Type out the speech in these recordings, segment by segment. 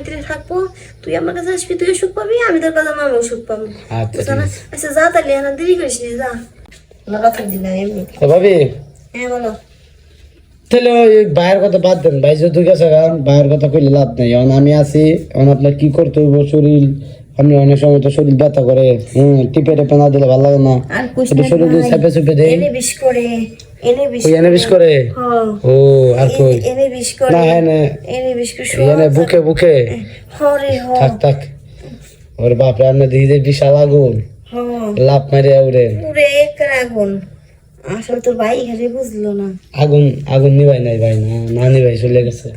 ভিতরে থাকবো, তুই আমার কাছে আসবি, তুইও সুখ পাবি, আমি তোর কাছে আমিও সুখ পাবো। বুঝছো না? আচ্ছা যা তাহলে, এখন দেরি করিস নি, যা। আমার কথা দিলাম এমনি। ভাবি হ্যাঁ বলো। তাহলে ওই ভাইয়ের কথা বাদ দেন, ভাই যদি গেছে ভাইয়ের কথা কইলে লাভ নেই। এখন আমি আছি, এখন আপনার কি করতে হইব? শরীর আপনি অনেক সময় তো শরীর ব্যথা করে, টিপে টেপে না দিলে ভালো লাগে না। আর কুছ একটু শরীর দিয়ে চেপে চেপে দেই। এনে বিষ করে, এনে বিষ করে। ও আর কই এনে বিষ করে না, হ্যাঁ এনে বিষ করে এনে বুকে বুকে হরে হ থাক থাক। ওর বাপরে আপনি দিদি বিশাল আগুন, লাভ মারে উড়ে পুরে এক আগুন। আসলে তোর ভাই খালি বুঝলো না, আগুন আগুন নিভাই নাই ভাই, না না নিভাই চলে গেছে।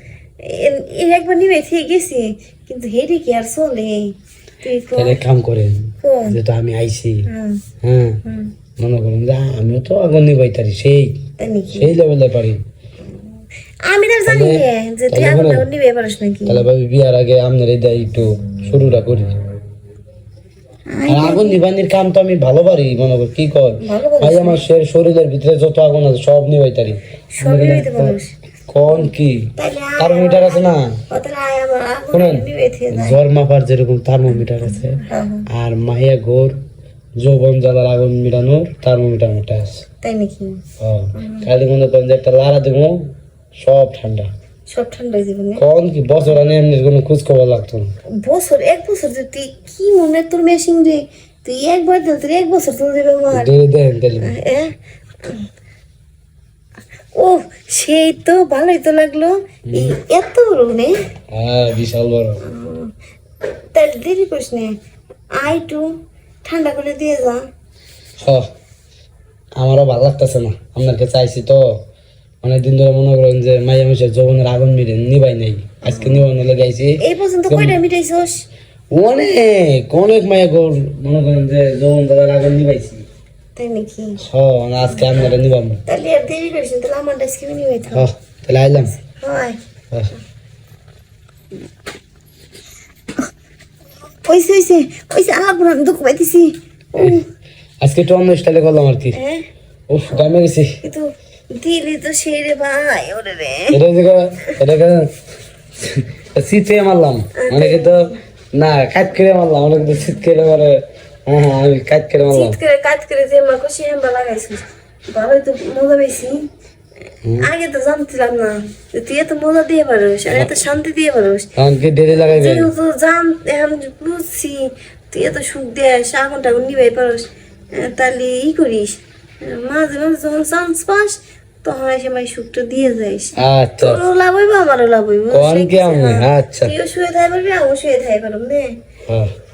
এর একবার নিবে থেকে গেছে, কিন্তু হেডি কি আর চলে? তুই তাহলে কাম করেন, যেহেতু আমি আইছি, হ্যাঁ মনে করুন যে আমিও তো আগুন নিভাই তারি, সেই লেভেলে পারি। আমি তো জানি যে তুই আগুন নিবে পারিস নাকি। তাহলে ভাবি বিয়ার আগে আপনার এই একটু শুরুটা করি। আর আগুন নিবানির কাম তো আমি ভালো পারি, মনে কর কি কর ভাই, আমার শরীরের ভিতরে যত আগুন আছে সব নিবাই তারি। কোন কি থার্মোমিটার আছে না, জ্বর মাপার যেরকম থার্মোমিটার আছে, আর মাহিয়া ঘোর যৌবন জ্বালার আগুন মিটানোর থার্মোমিটার মোটা আছে, তাই নাকি? খালি মনে করেন যে একটা লাড়া দেবো, সব ঠান্ডা, সব ঠান্ডা হয়ে যাবে। কোন কি বছর আনে এমনি কোনো খোঁজ খবর লাগতো না। এক বছর যে তুই কি মনে তোর মেশিন রে, তুই একবার দিল তোর এক বছর চলে যাবে আমার। ও সেই তো ভালোই তো লাগলো, এত বড় নে। হ্যাঁ বিশাল বড়। তাহলে দেরি করিস নে, আই টু ঠান্ডা করে দিয়ে যা। আমারও ভালো লাগতেছে না, আপনাকে চাইছি তো অনেকদিন ধরে, মনে করেন যে মাইয়া মিশে যৌবনের আগুন মিটে নিবাই নাই, আজকে নিবানো লেগাইছি। এই পর্যন্ত কয়টা মিটাইছস? অনেক অনেক মাইয়া গোর, মনে করেন যে যৌবন জ্বালার আগুন নিবাইছি, তাই নাকি? আজকে আপনারা নিবাম। তাহলে আর দেরি করিস না, তাহলে আমার আজকে নিবাই থাক। তাহলে আইলাম। হয় ওইসে ওইসে ওইসে আলাপুর দুঃখ পাইতেছি। আজকে একটু অন্য স্টাইলে করলাম আর কি। উফ গামে গেছি কিন্তু দিলি তো সেই রে ভাই, ওরে রে এটা শীতে মারলাম, অনেকে তো না কাজ করে মারলাম, অনেকে তো শীত করে মারে। হ্যাঁ আমি কাজ করে মারলাম, কাজ করে যে মা খুশি হেম্বা লাগাইছিস, ভালোই তো মজা পেয়েছি। আগে তো জানছিলাম না যে তুই এত মজা দিয়ে পারোস আর এত শান্তি দিয়ে পারোস। যেহেতু এখন বুঝছি তুই এত সুখ দেস, আগুন টাগুন নিবাই পারোস, তাহলে ই করিস মাঝে মাঝে যখন চান্স পাস তখন এসে মাই সুখটা দিয়ে যাইস। তোরও লাভ হইব আমারও লাভ হইব, তুইও শুয়ে থাই পারবি আমিও শুয়ে থাই পারব নে।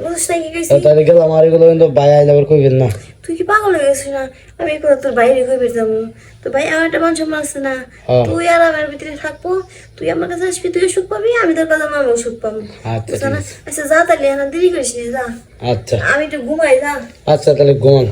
বুঝছ না কি কইছি? তাহলে গেলাম আর এগুলো কিন্তু ভাই আইলে আবার কইবেন না। তুই কি পাগল হয়ে গেছিস না? আমি এখন তোর বাইরে কইবে যাবো, তো ভাই আমার একটা মান সম্মান আছে না, তুই আর আমার ভিতরে থাকবো, তুই আমার কাছে আসবি, তুইও সুখ পাবি, আমি তোর কাছে আমিও সুখ পাবো। বুঝছো না? আচ্ছা যা তাহলে, এখন দেরি করিস নি, যা। আচ্ছা আমি একটু ঘুমাই, যা। আচ্ছা তাহলে ঘুমান।